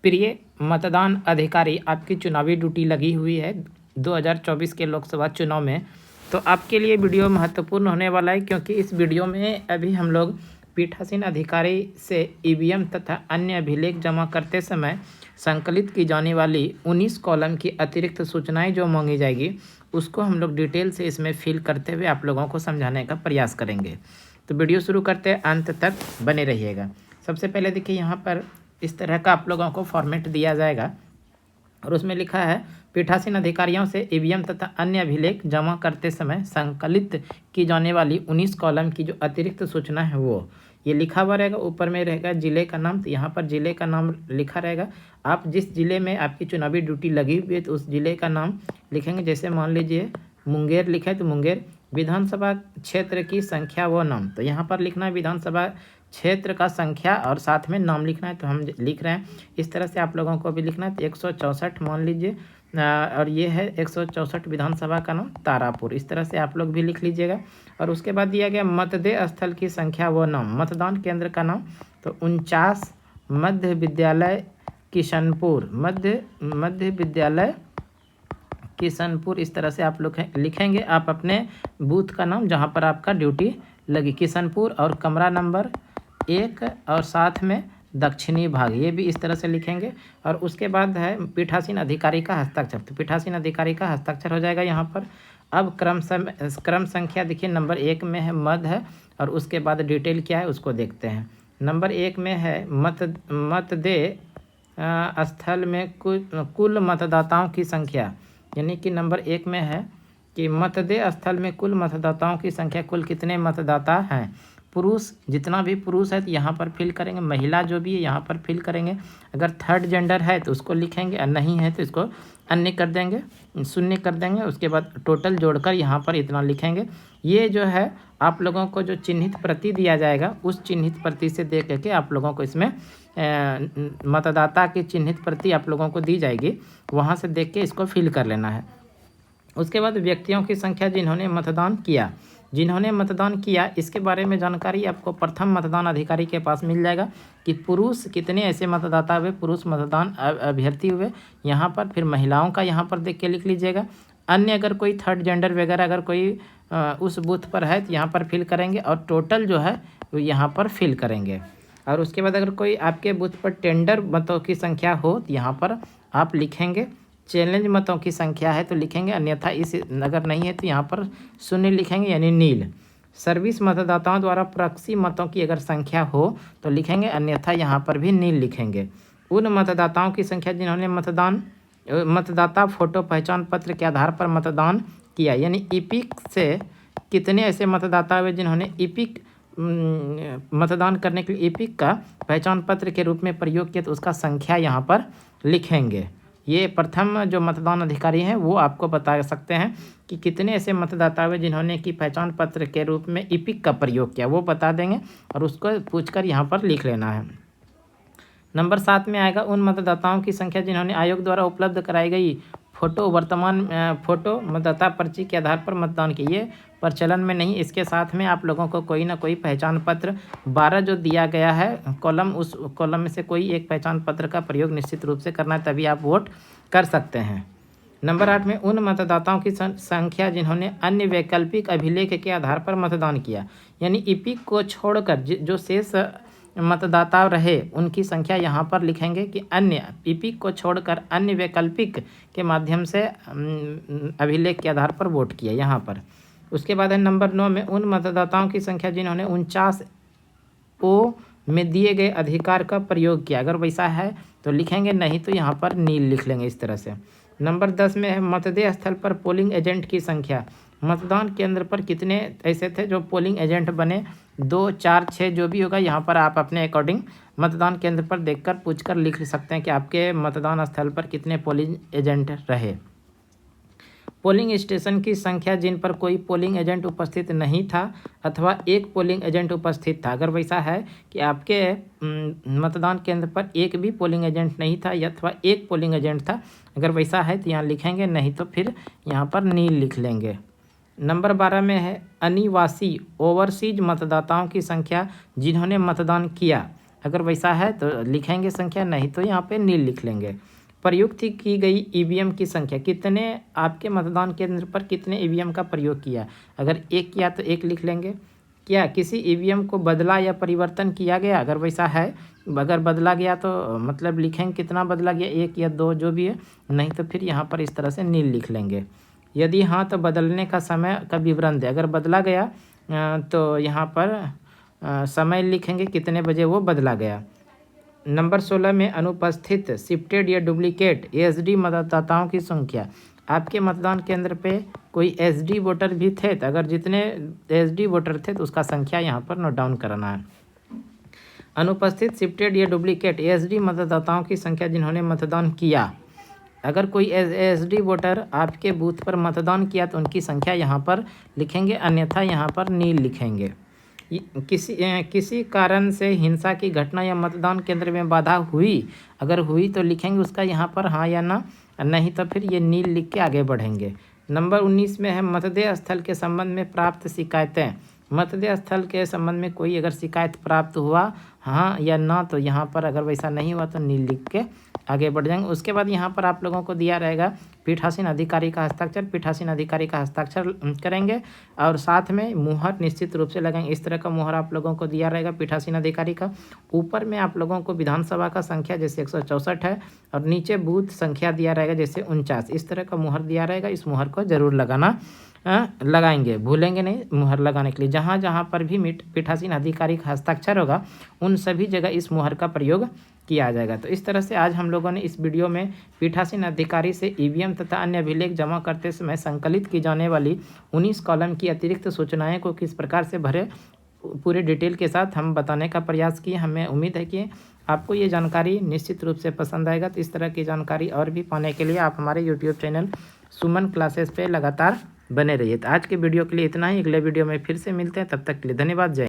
प्रिय मतदान अधिकारी, आपकी चुनावी ड्यूटी लगी हुई है 2024 के लोकसभा चुनाव में। तो आपके लिए वीडियो महत्वपूर्ण होने वाला है, क्योंकि इस वीडियो में अभी हम लोग पीठासीन अधिकारी से ईवीएम तथा अन्य अभिलेख जमा करते समय संकलित की जाने वाली 19 कॉलम की अतिरिक्त सूचनाएं जो मांगी जाएगी, उसको हम लोग डिटेल से इसमें फिल करते हुए आप लोगों को समझाने का प्रयास करेंगे। तो वीडियो शुरू करते हैं, अंत तक बने रहिएगा। सबसे पहले देखिए, यहाँ पर इस तरह का आप लोगों को फॉर्मेट दिया जाएगा और उसमें लिखा है, पीठासीन अधिकारियों से ईवीएम तथा अन्य अभिलेख जमा करते समय संकलित की जाने वाली 19 कॉलम की जो अतिरिक्त सूचना है वो ये लिखा हुआ रहेगा। ऊपर में रहेगा जिले का नाम, तो यहाँ पर जिले का नाम लिखा रहेगा। आप जिस जिले में आपकी चुनावी ड्यूटी लगी हुई है तो उस जिले का नाम लिखेंगे। जैसे मान लीजिए मुंगेर लिखा है तो मुंगेर, विधानसभा क्षेत्र की संख्या व नाम, तो यहाँ पर लिखना है विधानसभा क्षेत्र का संख्या और साथ में नाम लिखना है, तो हम लिख रहे हैं। इस तरह से आप लोगों को भी लिखना है। तो 164 मान लीजिए, और ये है 164 विधानसभा का नाम तारापुर, इस तरह से आप लोग भी लिख लीजिएगा। और उसके बाद दिया गया मतदेय स्थल की संख्या व नाम, मतदान केंद्र का नाम, तो 49 मध्य विद्यालय किशनपुर, मध्य विद्यालय किशनपुर, इस तरह से आप लोग लिखेंगे। आप अपने बूथ का नाम जहाँ पर आपका ड्यूटी लगी, किशनपुर, और कमरा नंबर 1 और साथ में दक्षिणी भाग, ये भी इस तरह से लिखेंगे। और उसके बाद है पीठासीन अधिकारी का हस्ताक्षर, तो पीठासीन अधिकारी का हस्ताक्षर हो जाएगा यहाँ पर। अब क्रम संख्या देखिए, नंबर 1 में है मत है, और उसके बाद डिटेल क्या है उसको देखते हैं। नंबर 1 में है मतदेय स्थल में कुल मतदाताओं की संख्या, यानी कि नंबर 1 में है कि मतदेय स्थल में कुल मतदाताओं की संख्या, कुल कितने मतदाता हैं। पुरुष, जितना भी पुरुष है तो यहाँ पर फिल करेंगे, महिला जो भी है यहाँ पर फिल करेंगे। अगर थर्ड जेंडर है तो उसको लिखेंगे, और नहीं है तो इसको अन्य कर देंगे, शून्य कर देंगे। उसके बाद टोटल जोड़कर यहाँ पर इतना लिखेंगे। ये जो है आप लोगों को जो चिन्हित प्रति दिया जाएगा, उस चिन्हित प्रति से देख करके आप लोगों को इसमें मतदाता की चिन्हित प्रति आप लोगों को दी जाएगी, वहाँ से देख के इसको फिल कर लेना है। उसके बाद व्यक्तियों की संख्या जिन्होंने मतदान किया, इसके बारे में जानकारी आपको प्रथम मतदान अधिकारी के पास मिल जाएगा कि पुरुष कितने ऐसे मतदाता हुए, पुरुष मतदान अभ्यर्थी हुए यहाँ पर। फिर महिलाओं का यहाँ पर देख के लिख लीजिएगा। अन्य अगर कोई थर्ड जेंडर वगैरह अगर कोई उस बूथ पर है तो यहाँ पर फिल करेंगे, और टोटल जो है वो यहाँ पर फिल करेंगे। और उसके बाद अगर कोई आपके बूथ पर टेंडर मतों की संख्या हो तो यहाँ पर आप लिखेंगे। चैलेंज मतों की संख्या है तो लिखेंगे, अन्यथा इस अगर नहीं है तो यहाँ पर शून्य लिखेंगे, यानी नील। सर्विस मतदाताओं द्वारा प्रॉक्सी मतों की अगर संख्या हो तो लिखेंगे, अन्यथा यहाँ पर भी नील लिखेंगे। उन मतदाताओं की संख्या जिन्होंने मतदाता फोटो पहचान पत्र के आधार पर मतदान किया, यानी ईपिक से कितने ऐसे मतदाता हुए जिन्होंने ईपिक मतदान करने के लिए ईपिक का पहचान पत्र के रूप में प्रयोग किया, तो उसका संख्या यहाँ पर लिखेंगे। ये प्रथम जो मतदान अधिकारी हैं वो आपको बता सकते हैं कि कितने ऐसे मतदाता हुए जिन्होंने कि पहचान पत्र के रूप में ईपिक का प्रयोग किया, वो बता देंगे, और उसको पूछकर यहाँ पर लिख लेना है। नंबर 7 में आएगा उन मतदाताओं की संख्या जिन्होंने आयोग द्वारा उपलब्ध कराई गई फोटो मतदाता पर्ची के आधार पर मतदान किए। ये प्रचलन में नहीं, इसके साथ में आप लोगों को कोई ना कोई पहचान पत्र 12 जो दिया गया है कॉलम, उस कॉलम में से कोई एक पहचान पत्र का प्रयोग निश्चित रूप से करना है, तभी आप वोट कर सकते हैं। नंबर 8 में उन मतदाताओं की संख्या जिन्होंने अन्य वैकल्पिक अभिलेख के आधार पर मतदान किया, यानी ईपिक को छोड़कर जो शेष मतदाता रहे उनकी संख्या यहाँ पर लिखेंगे कि अन्य ईपिक को छोड़कर अन्य वैकल्पिक के माध्यम से अभिलेख के आधार पर वोट किया यहाँ पर। उसके बाद है नंबर 9 में उन मतदाताओं की संख्या जिन्होंने 49 में दिए गए अधिकार का प्रयोग किया, अगर वैसा है तो लिखेंगे, नहीं तो यहाँ पर नील लिख लेंगे इस तरह से। नंबर 10 में है मतदेय स्थल पर पोलिंग एजेंट की संख्या, मतदान केंद्र पर कितने ऐसे थे जो पोलिंग एजेंट बने, 2, 4, 6 जो भी होगा, यहाँ पर आप अपने अकॉर्डिंग मतदान केंद्र पर देखकर पूछकर लिख सकते हैं कि आपके मतदान स्थल पर कितने पोलिंग एजेंट रहे। पोलिंग स्टेशन की संख्या जिन पर कोई पोलिंग एजेंट उपस्थित नहीं था अथवा एक पोलिंग एजेंट उपस्थित था, अगर वैसा है कि आपके मतदान केंद्र पर एक भी पोलिंग एजेंट नहीं था अथवा एक पोलिंग एजेंट था, अगर वैसा है तो यहाँ लिखेंगे, नहीं तो फिर यहाँ पर नील लिख लेंगे। नंबर 12 में है अनिवासी ओवरसीज मतदाताओं की संख्या जिन्होंने मतदान किया, अगर वैसा है तो लिखेंगे संख्या, नहीं तो यहाँ पे नील लिख लेंगे। प्रयुक्त की गई ईवीएम की संख्या, कितने आपके मतदान केंद्र पर कितने ईवीएम का प्रयोग किया, अगर एक किया तो एक लिख लेंगे। क्या किसी ईवीएम को बदला या परिवर्तन किया गया, अगर वैसा है, अगर बदला गया तो मतलब लिखेंगे कितना बदला गया, एक या दो जो भी है, नहीं तो फिर यहाँ पर इस तरह से नील लिख लेंगे। यदि हाँ तो बदलने का समय का विवरण दे, अगर बदला गया तो यहाँ पर समय लिखेंगे कितने बजे वो बदला गया। नंबर 16 में अनुपस्थित शिफ्टेड या डुप्लीकेट एसडी मतदाताओं की संख्या, आपके मतदान केंद्र पे कोई एसडी वोटर भी थे तो अगर जितने एसडी वोटर थे तो उसका संख्या यहाँ पर नोट डाउन करना है। अनुपस्थित शिफ्टेड या डुप्लीकेट एसडी मतदाताओं की संख्या जिन्होंने मतदान किया, अगर कोई एसडी वोटर आपके बूथ पर मतदान किया तो उनकी संख्या यहाँ पर लिखेंगे, अन्यथा यहाँ पर नील लिखेंगे। किसी कारण से हिंसा की घटना या मतदान केंद्र में बाधा हुई, अगर हुई तो लिखेंगे उसका यहाँ पर हाँ या ना, नहीं तो फिर ये नील लिख के आगे बढ़ेंगे। नंबर 19 में है मतदेय स्थल के संबंध में प्राप्त शिकायतें, मतदेय स्थल के संबंध में कोई अगर शिकायत प्राप्त हुआ हाँ या ना, तो यहाँ पर अगर वैसा नहीं हुआ तो नील लिख के आगे बढ़ जाएंगे। उसके बाद यहाँ पर आप लोगों को दिया रहेगा पीठासीन अधिकारी का हस्ताक्षर, पीठासीन अधिकारी का हस्ताक्षर करेंगे और साथ में मुहर निश्चित रूप से लगाएंगे। इस तरह का मुहर आप लोगों को दिया रहेगा पीठासीन अधिकारी का। ऊपर में आप लोगों को विधानसभा का संख्या जैसे 164 है और नीचे बूथ संख्या दिया रहेगा जैसे 49, इस तरह का मुहर दिया रहेगा। इस मुहर को जरूर लगाना लगाएंगे, भूलेंगे नहीं मुहर लगाने के लिए। जहाँ जहाँ पर भी पीठासीन अधिकारी का हस्ताक्षर होगा उन सभी जगह इस मुहर का प्रयोग किया जाएगा। तो इस तरह से आज हम लोगों ने इस वीडियो में पीठासीन अधिकारी से ईवीएम तथा अन्य अभिलेख जमा करते समय संकलित की जाने वाली 19 कॉलम की अतिरिक्त सूचनाएं को किस प्रकार से भरे पूरे डिटेल के साथ हम बताने का प्रयास किए। हमें उम्मीद है कि आपको ये जानकारी निश्चित रूप से पसंद आएगा। तो इस तरह की जानकारी और भी पाने के लिए आप हमारे यूट्यूब चैनल सुमन क्लासेस पे लगातार बने रहिए। तो आज के वीडियो के लिए इतना ही, अगले वीडियो में फिर से मिलते हैं, तब तक के लिए धन्यवाद। जय।